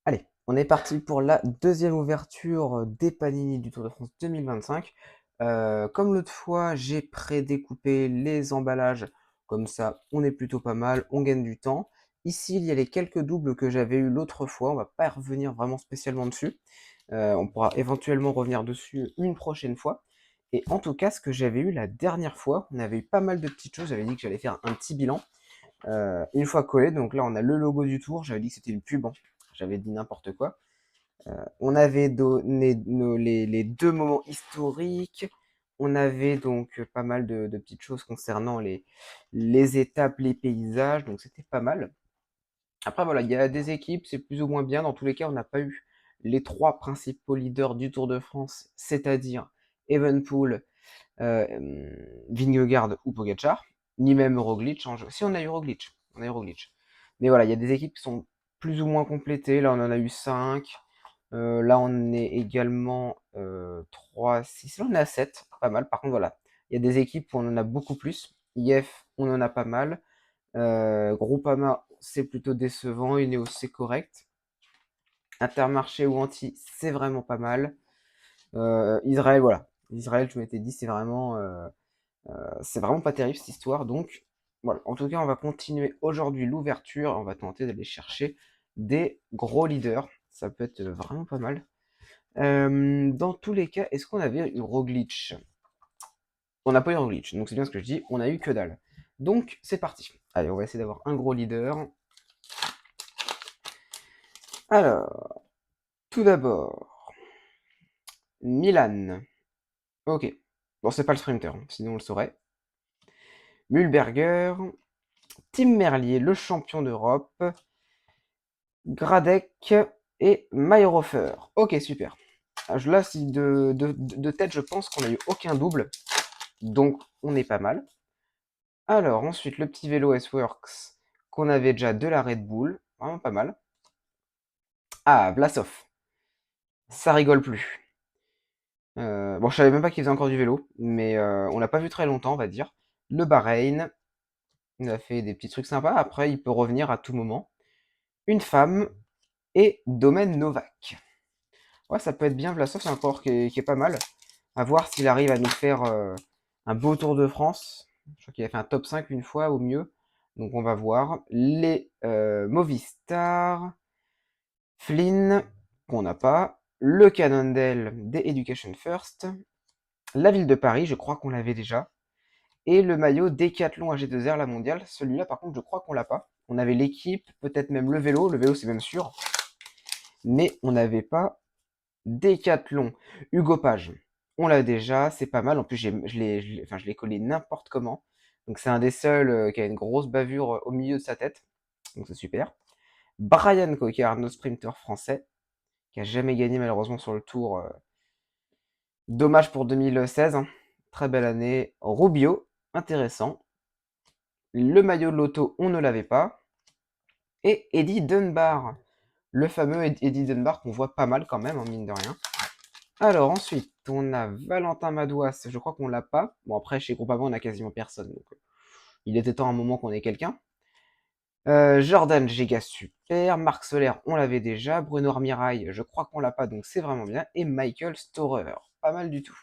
Allez, on est parti pour la deuxième ouverture des Panini du Tour de France 2025. Comme l'autre fois, j'ai pré-découpé les emballages, comme ça on est plutôt pas mal, on gagne du temps. Ici, il y a les quelques doubles que j'avais eu l'autre fois, on va pas revenir vraiment spécialement dessus. On pourra éventuellement revenir dessus une prochaine fois. Et en tout cas, ce que j'avais eu la dernière fois, on avait eu pas mal de petites choses, j'avais dit que j'allais faire un petit bilan. Une fois collé, donc là on a le logo du tour, j'avais dit que c'était une pub, hein. J'avais dit n'importe quoi. On avait donné les deux moments historiques, on avait donc pas mal de petites choses concernant les étapes, les paysages, donc c'était pas mal. Après voilà, il y a des équipes, c'est plus ou moins bien, dans tous les cas on n'a pas eu les trois principaux leaders du Tour de France, c'est-à-dire Evenepoel, Vingegaard ou Pogacar, ni même Roglic. Si on a eu Roglic, on a eu Roglic. Mais voilà, il y a des équipes qui sont plus ou moins complétées. Là, on en a eu 5. Là, on est également 3, 6. Là, on est à 7. Pas mal. Par contre, voilà, il y a des équipes où on en a beaucoup plus. IF, on en a pas mal. Groupama, c'est plutôt décevant. Ineos, c'est correct. Intermarché ou Anti, c'est vraiment pas mal. Israël, voilà. Israël, je m'étais dit, c'est vraiment pas terrible cette histoire, donc voilà. En tout cas, on va continuer aujourd'hui l'ouverture. On va tenter d'aller chercher des gros leaders. Ça peut être vraiment pas mal. Dans tous les cas, est-ce qu'on avait eu Roglic? On n'a pas eu Roglic, donc c'est bien ce que je dis. On a eu que dalle. Donc c'est parti. Allez, on va essayer d'avoir un gros leader. Alors, tout d'abord, Milan. Ok. Bon, c'est pas le sprinter, hein, sinon on le saurait. Mühlberger, Tim Merlier, le champion d'Europe. Gradec et Mayrhofer. Ok, super. Là, si de tête, je pense qu'on a eu aucun double. Donc, on est pas mal. Alors, ensuite, le petit vélo S-Works, qu'on avait déjà de la Red Bull. Vraiment pas mal. Ah, Vlasov. Ça rigole plus. Bon, je savais même pas qu'il faisait encore du vélo, mais on l'a pas vu très longtemps, on va dire. Le Bahreïn, il a fait des petits trucs sympas. Après, il peut revenir à tout moment. Une femme et Domaine Novak. Ouais, ça peut être bien. Vlasov, c'est un coureur qui est pas mal. À voir s'il arrive à nous faire un beau Tour de France. Je crois qu'il a fait un top 5 une fois au mieux. Donc on va voir. Les Movistar, Flynn, qu'on n'a pas. Le Cannondale des Education First. La ville de Paris, je crois qu'on l'avait déjà. Et le maillot Décathlon AG2R, la mondiale. Celui-là, par contre, je crois qu'on l'a pas. On avait l'équipe, peut-être même le vélo. Le vélo, c'est même sûr. Mais on n'avait pas Décathlon. Hugo Page. On l'a déjà, c'est pas mal. En plus, je l'ai collé n'importe comment. Donc c'est un des seuls qui a une grosse bavure au milieu de sa tête. Donc c'est super. Brian Cocard, nos sprinter français, qui a jamais gagné malheureusement sur le tour. Dommage pour 2016, hein. Très belle année. Rubio, intéressant. Le maillot de l'auto, on ne l'avait pas. Et Eddie Dunbar. Le fameux Eddie Dunbar qu'on voit pas mal quand même, hein, mine de rien. Alors ensuite, on a Valentin Madouas, je crois qu'on l'a pas. Bon après, chez Groupama, on a quasiment personne, donc il était temps à un moment qu'on ait quelqu'un. Jordan Giga, super. Marc Soler, on l'avait déjà. Bruno Armirail, je crois qu'on l'a pas, donc c'est vraiment bien. Et Michael Storer, pas mal du tout.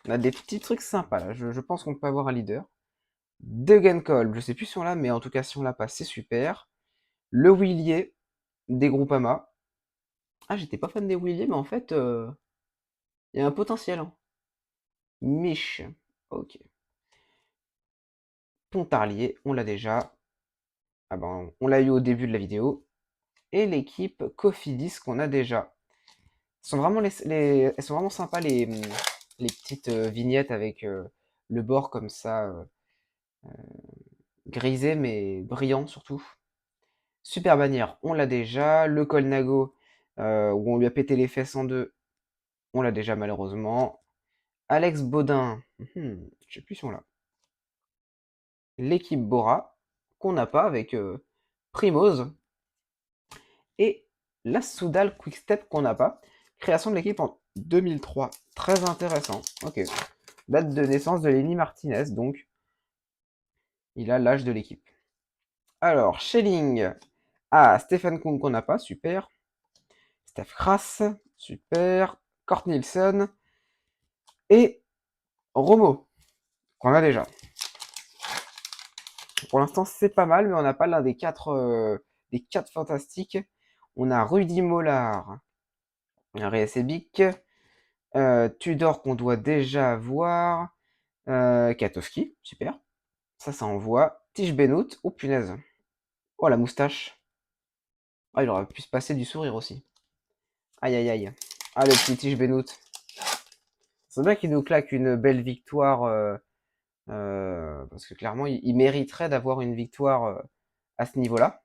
On a des petits trucs sympas là, je pense qu'on peut avoir un leader. Degenkolb, je sais plus si on l'a, mais en tout cas si on l'a pas, c'est super. Le Willier, des Groupama. Ah, j'étais pas fan des Williers, mais en fait, il y a un potentiel, hein. Mich, ok. Pontarlier, on l'a déjà. Ah ben, on l'a eu au début de la vidéo. Et l'équipe Cofidis qu'on a déjà. Elles sont vraiment sympas les petites vignettes avec le bord comme ça, grisé mais brillant surtout. Super bannière, on l'a déjà. Le Colnago, où on lui a pété les fesses en deux, on l'a déjà malheureusement. Alex Baudin, je sais plus si on l'a. L'équipe Bora, qu'on n'a pas avec Primoz. Et la Soudal Quickstep qu'on n'a pas. Création de l'équipe en 2003. Très intéressant. Ok. Date de naissance de Lenny Martinez, donc il a l'âge de l'équipe. Alors, Schelling, Ah, Stephen Kung qu'on n'a pas, super. Steph Kras, super. Kurt Nielsen. Et Romo, qu'on a déjà. Pour l'instant, c'est pas mal, mais on n'a pas l'un des quatre fantastiques. On a Rudy Mollard, Resebic, Tudor qu'on doit déjà avoir, Katowski, super. Ça envoie. Tige Benoît, oh punaise. Oh la moustache. Ah, il aurait pu se passer du sourire aussi. Aïe aïe aïe. Ah, le petit Tige Benoît. C'est bien qu'il nous claque une belle victoire, parce que clairement, il mériterait d'avoir une victoire à ce niveau-là.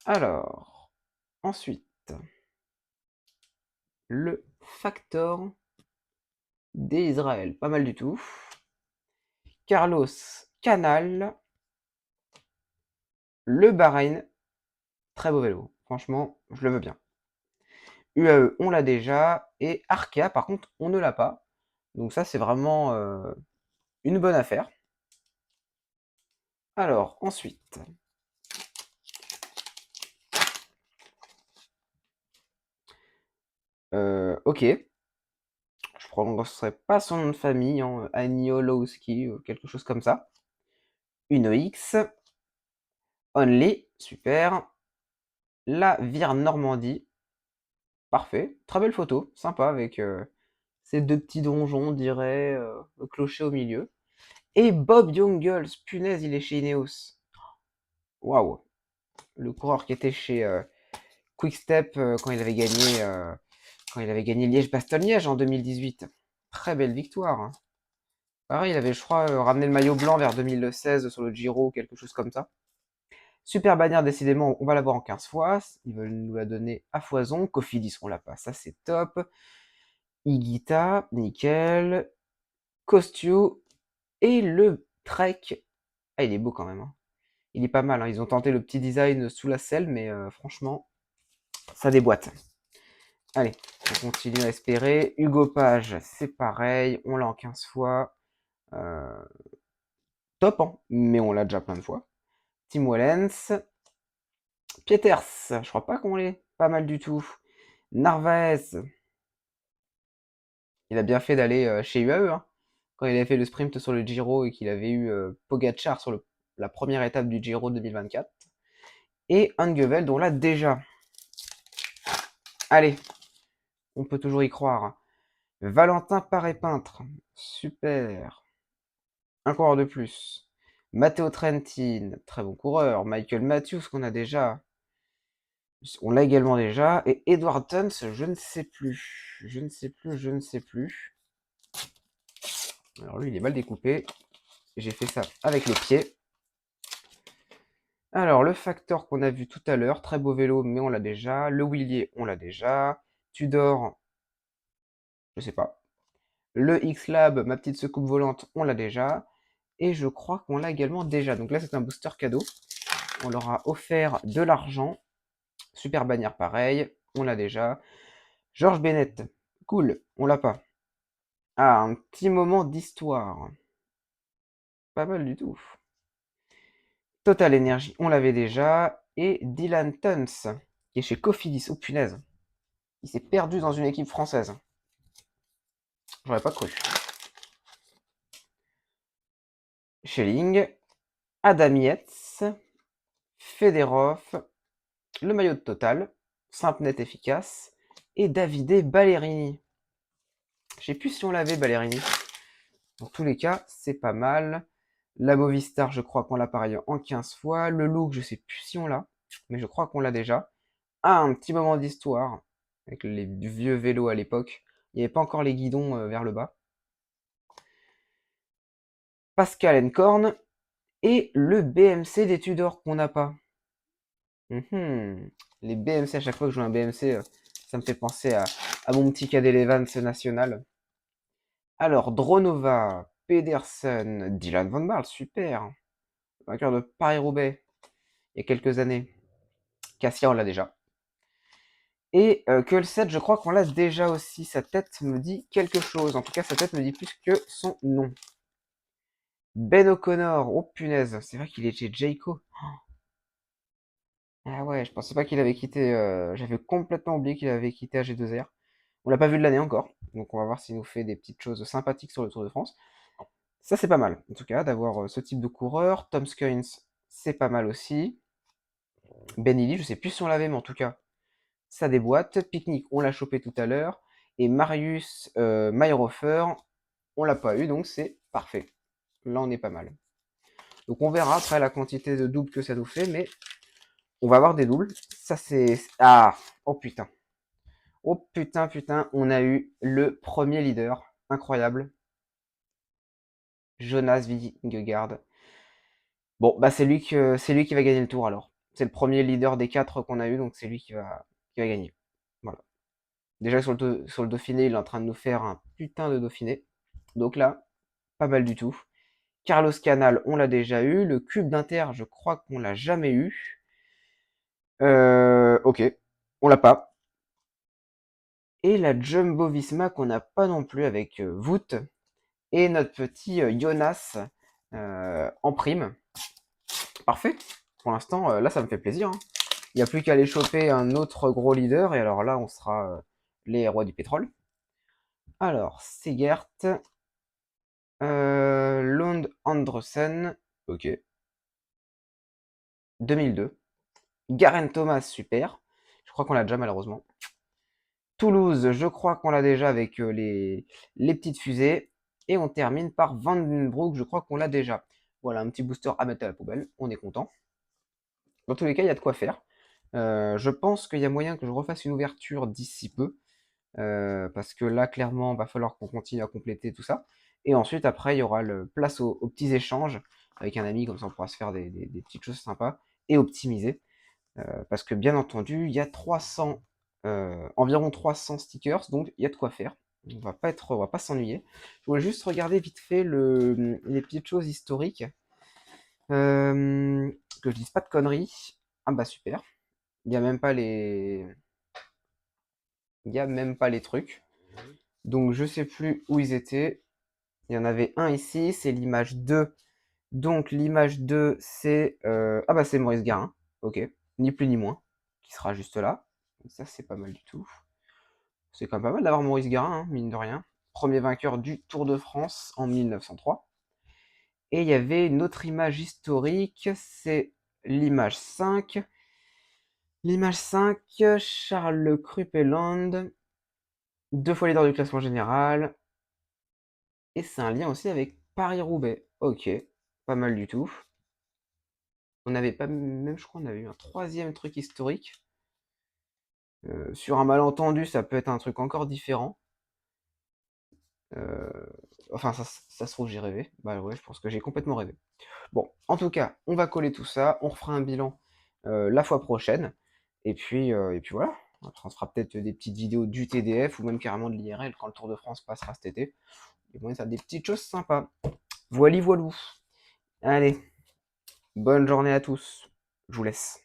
Alors, ensuite, le factor d'Israël. Pas mal du tout. Carlos Canal, le Bahreïn. Très beau vélo. Franchement, je le veux bien. UAE, on l'a déjà. Et Arkea, par contre, on ne l'a pas. Donc ça, c'est vraiment une bonne affaire. Alors, ensuite. Ok. Je prononcerai pas son nom de famille, hein, Aniolowski ou quelque chose comme ça. Une X. Only, super. La Vire Normandie. Parfait. Très belle photo, sympa avec ces deux petits donjons, on dirait, le clocher au milieu. Et Bob Jungels, punaise, il est chez Ineos. Waouh. Le coureur qui était chez Quick-Step quand il avait gagné Liège-Bastogne-Liège en 2018. Très belle victoire, hein. Pareil, il avait, je crois, ramené le maillot blanc vers 2016 sur le Giro, quelque chose comme ça. Super bannière, décidément, on va l'avoir en 15 fois. Ils veulent nous la donner à foison. Cofidis, on l'a pas, ça c'est top. Higuita, nickel. Costio et le Trek. Ah, il est beau quand même, hein. Il est pas mal, hein. Ils ont tenté le petit design sous la selle, mais franchement, ça déboîte. Allez, on continue à espérer. Hugo Page, c'est pareil. On l'a en 15 fois. Euh, top, hein, mais on l'a déjà plein de fois. Tim Wellens. Pieters, je crois pas qu'on l'ait. Pas mal du tout. Narvaez, il a bien fait d'aller chez UAE, hein. Quand il avait fait le sprint sur le Giro et qu'il avait eu Pogacar sur la première étape du Giro 2024. Et Angeveld, on l'a déjà. Allez, on peut toujours y croire. Valentin Paré-Peintre, super. Un coureur de plus. Matteo Trentin, très bon coureur. Michael Matthews, qu'on a déjà. On l'a également déjà. Et Edward Tuns, je ne sais plus. Je ne sais plus, je ne sais plus. Alors lui, il est mal découpé. J'ai fait ça avec les pieds. Alors, le Factor qu'on a vu tout à l'heure, très beau vélo, mais on l'a déjà. Le Willier, on l'a déjà. Tudor, je sais pas. Le X-Lab, ma petite secoupe volante, on l'a déjà. Et je crois qu'on l'a également déjà. Donc là, c'est un booster cadeau. On leur a offert de l'argent. Super bannière, pareil. On l'a déjà. Georges Bennett, cool. On l'a pas. Ah, un petit moment d'histoire. Pas mal du tout. Total Energy, on l'avait déjà. Et Dylan Tuns, qui est chez Cofidis. Oh punaise. Il s'est perdu dans une équipe française. J'aurais pas cru. Schelling, Adam Yates, Federov, le maillot de Total, simple, net, efficace, et Davide Ballerini. Je sais plus si on l'avait, Ballerini. Dans tous les cas, c'est pas mal. La Movistar, je crois qu'on l'a pareil en 15 fois. Le Look, je sais plus si on l'a, mais je crois qu'on l'a déjà. Ah, un petit moment d'histoire, avec les vieux vélos à l'époque. Il n'y avait pas encore les guidons vers le bas. Pascal Encorn, et le BMC des Tudors qu'on n'a pas. Les BMC, à chaque fois que je joue un BMC, ça me fait penser à mon petit cadet Evans national. Alors, Dronova, Pedersen, Dylan Van Baarle, super. Vainqueur de Paris-Roubaix il y a quelques années. Cassia, on l'a déjà. Et Kulset, je crois qu'on l'a déjà aussi. Sa tête me dit quelque chose. En tout cas, sa tête me dit plus que son nom. Ben O'Connor, oh punaise, c'est vrai qu'il est chez Jayco. Ah ouais, je pensais pas qu'il avait quitté. J'avais complètement oublié qu'il avait quitté AG2R. On l'a pas vu de l'année encore, donc on va voir s'il nous fait des petites choses sympathiques sur le Tour de France. Ça, c'est pas mal, en tout cas, d'avoir ce type de coureur. Tom Skynes, c'est pas mal aussi. Benili, je sais plus si on l'avait, mais en tout cas, ça déboîte. Picnic, on l'a chopé tout à l'heure. Et Marius Mayhofer, on l'a pas eu, donc c'est parfait. Là, on est pas mal. Donc on verra après la quantité de doubles que ça nous fait, mais on va avoir des doubles. Ça, c'est... Ah. Oh putain. Oh putain, putain, on a eu le premier leader. Incroyable. Jonas Vingegaard. Bon, bah c'est lui qui va gagner le tour alors. C'est le premier leader des 4 qu'on a eu, donc c'est lui qui va gagner. Voilà. Déjà sur le Dauphiné, il est en train de nous faire un putain de Dauphiné. Donc là, pas mal du tout. Carlos Canal, on l'a déjà eu. Le Cube d'Inter, je crois qu'on l'a jamais eu. Ok, on l'a pas. Et la Jumbo Visma qu'on n'a pas non plus avec Wout et notre petit Jonas en prime. Parfait. Pour l'instant, là, ça me fait plaisir, hein. Il n'y a plus qu'à aller choper un autre gros leader, et alors là, on sera les rois du pétrole. Alors, Segert, Lund Andresen, ok, 2002. Garen Thomas, super. Je crois qu'on l'a déjà, malheureusement. Toulouse, je crois qu'on l'a déjà avec les petites fusées. Et on termine par Vandenbroek, je crois qu'on l'a déjà. Voilà, un petit booster à mettre à la poubelle, on est content. Dans tous les cas, il y a de quoi faire. Je pense qu'il y a moyen que je refasse une ouverture d'ici peu. Parce que là, clairement, va falloir qu'on continue à compléter tout ça. Et ensuite, après, il y aura le place aux petits échanges avec un ami, comme ça on pourra se faire des petites choses sympas et optimiser. Parce que bien entendu, il y a environ 300 stickers, donc il y a de quoi faire. On va pas s'ennuyer. Je voulais juste regarder vite fait les petites choses historiques. Que je dise pas de conneries. Ah bah super. Il y a même pas les, il y a même pas les trucs. Donc je sais plus où ils étaient. Il y en avait un ici, c'est l'image 2. Donc l'image 2, c'est... Ah bah c'est Maurice Garin, ok, ni plus ni moins, qui sera juste là. Donc ça c'est pas mal du tout. C'est quand même pas mal d'avoir Maurice Garin, hein, mine de rien. Premier vainqueur du Tour de France en 1903. Et il y avait une autre image historique, c'est l'image 5. L'image 5, Charles Krupeland, 2 fois leader du classement général. Et c'est un lien aussi avec Paris-Roubaix. Ok, pas mal du tout. On avait pas même, je crois, on avait eu un troisième truc historique. Sur un malentendu, ça peut être un truc encore différent. Euh, Enfin, ça se trouve, j'ai rêvé. Bah ouais, je pense que j'ai complètement rêvé. Bon, en tout cas, on va coller tout ça. On refera un bilan la fois prochaine. Et puis voilà. Après, on se fera peut-être des petites vidéos du TDF ou même carrément de l'IRL quand le Tour de France passera cet été. Et bon, ça des petites choses sympas. Voili voilou. Allez, bonne journée à tous. Je vous laisse.